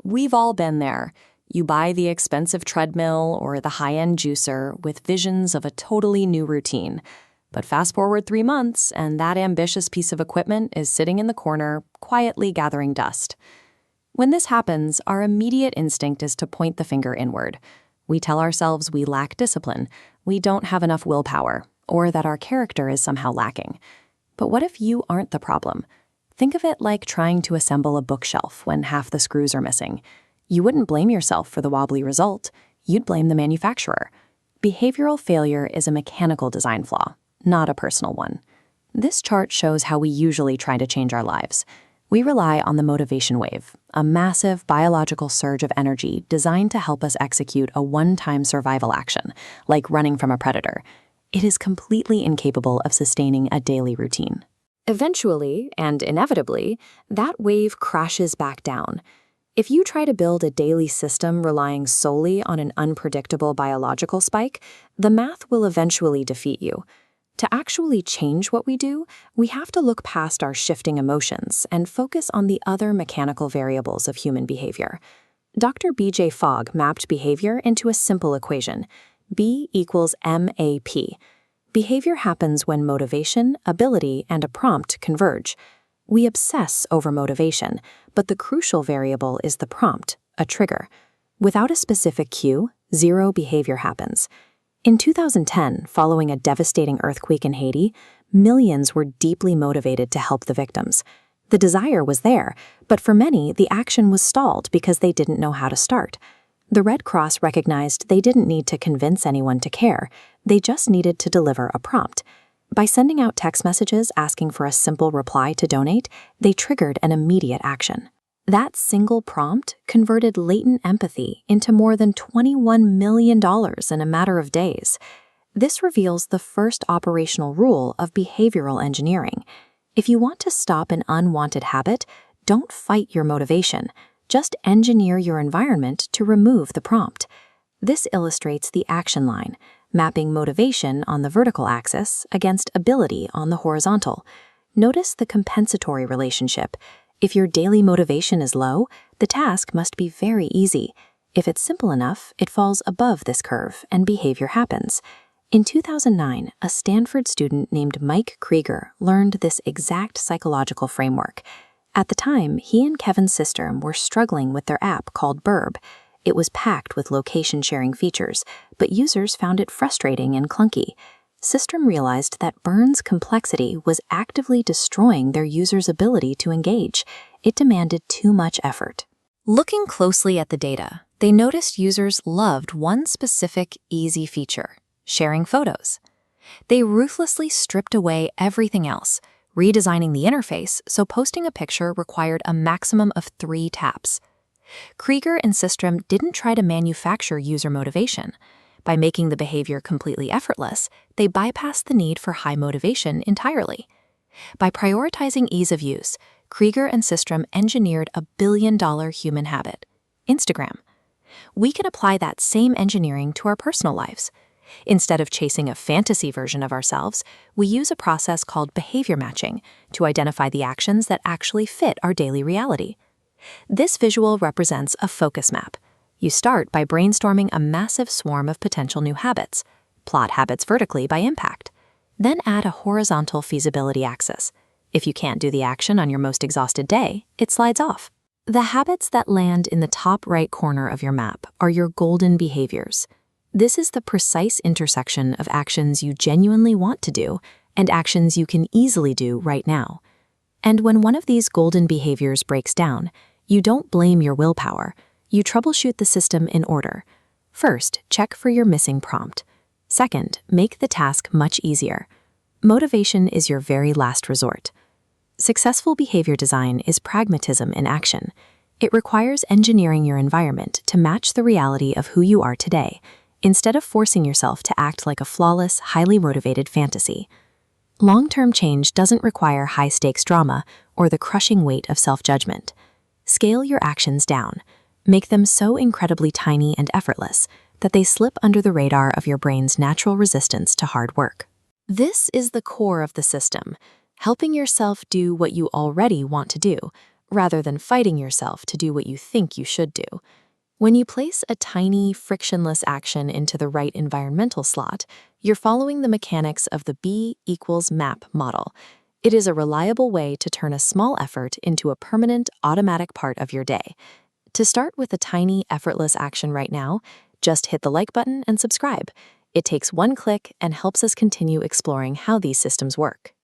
We've all been there. You buy the expensive treadmill or the high-end juicer with visions of a totally new routine. But fast forward 3 months, and that ambitious piece of equipment is sitting in the corner, quietly gathering dust. When this happens, our immediate instinct is to point the finger inward. We tell ourselves we lack discipline, we don't have enough willpower, or that our character is somehow lacking. But what if you aren't the problem? Think of it like trying to assemble a bookshelf when half the screws are missing. You wouldn't blame yourself for the wobbly result. You'd blame the manufacturer. Behavioral failure is a mechanical design flaw, not a personal one. This chart shows how we usually try to change our lives. We rely on the motivation wave, a massive biological surge of energy designed to help us execute a one-time survival action, like running from a predator. It is completely incapable of sustaining a daily routine. Eventually, and inevitably, that wave crashes back down. If you try to build a daily system relying solely on an unpredictable biological spike, the math will eventually defeat you. To actually change what we do, we have to look past our shifting emotions and focus on the other mechanical variables of human behavior. Dr. BJ Fogg mapped behavior into a simple equation: B equals MAP. Behavior happens when motivation, ability, and a prompt converge. We obsess over motivation, but the crucial variable is the prompt, a trigger. Without a specific cue, zero behavior happens. In 2010, following a devastating earthquake in Haiti, millions were deeply motivated to help the victims. The desire was there, but for many, the action was stalled because they didn't know how to start. The Red Cross recognized they didn't need to convince anyone to care, they just needed to deliver a prompt. By sending out text messages asking for a simple reply to donate, they triggered an immediate action. That single prompt converted latent empathy into more than $21 million in a matter of days. This reveals the first operational rule of behavioral engineering. If you want to stop an unwanted habit, don't fight your motivation. Just engineer your environment to remove the prompt. This illustrates the action line, mapping motivation on the vertical axis against ability on the horizontal. Notice the compensatory relationship. If your daily motivation is low, the task must be very easy. If it's simple enough, it falls above this curve and behavior happens. In 2009, a Stanford student named Mike Krieger learned this exact psychological framework. At the time, he and Kevin Systrom were struggling with their app called Burb. It was packed with location-sharing features, but users found it frustrating and clunky. Systrom realized that Burns' complexity was actively destroying their users' ability to engage. It demanded too much effort. Looking closely at the data, they noticed users loved one specific, easy feature: sharing photos. They ruthlessly stripped away everything else, redesigning the interface so posting a picture required a maximum of 3 taps. Krieger and Systrom didn't try to manufacture user motivation. By making the behavior completely effortless, they bypassed the need for high motivation entirely. By prioritizing ease of use, Krieger and Systrom engineered a billion-dollar human habit: Instagram. We can apply that same engineering to our personal lives. Instead of chasing a fantasy version of ourselves, we use a process called behavior matching to identify the actions that actually fit our daily reality. This visual represents a focus map. You start by brainstorming a massive swarm of potential new habits. Plot habits vertically by impact. Then add a horizontal feasibility axis. If you can't do the action on your most exhausted day, it slides off. The habits that land in the top right corner of your map are your golden behaviors. This is the precise intersection of actions you genuinely want to do and actions you can easily do right now. And when one of these golden behaviors breaks down, you don't blame your willpower. You troubleshoot the system in order. First, check for your missing prompt. Second, make the task much easier. Motivation is your very last resort. Successful behavior design is pragmatism in action. It requires engineering your environment to match the reality of who you are today, instead of forcing yourself to act like a flawless, highly motivated fantasy. Long-term change doesn't require high-stakes drama or the crushing weight of self-judgment. Scale your actions down. Make them so incredibly tiny and effortless that they slip under the radar of your brain's natural resistance to hard work. This is the core of the system, helping yourself do what you already want to do, rather than fighting yourself to do what you think you should do. When you place a tiny, frictionless action into the right environmental slot, you're following the mechanics of the B equals MAP model. It is a reliable way to turn a small effort into a permanent, automatic part of your day. To start with a tiny, effortless action right now, just hit the like button and subscribe. It takes one click and helps us continue exploring how these systems work.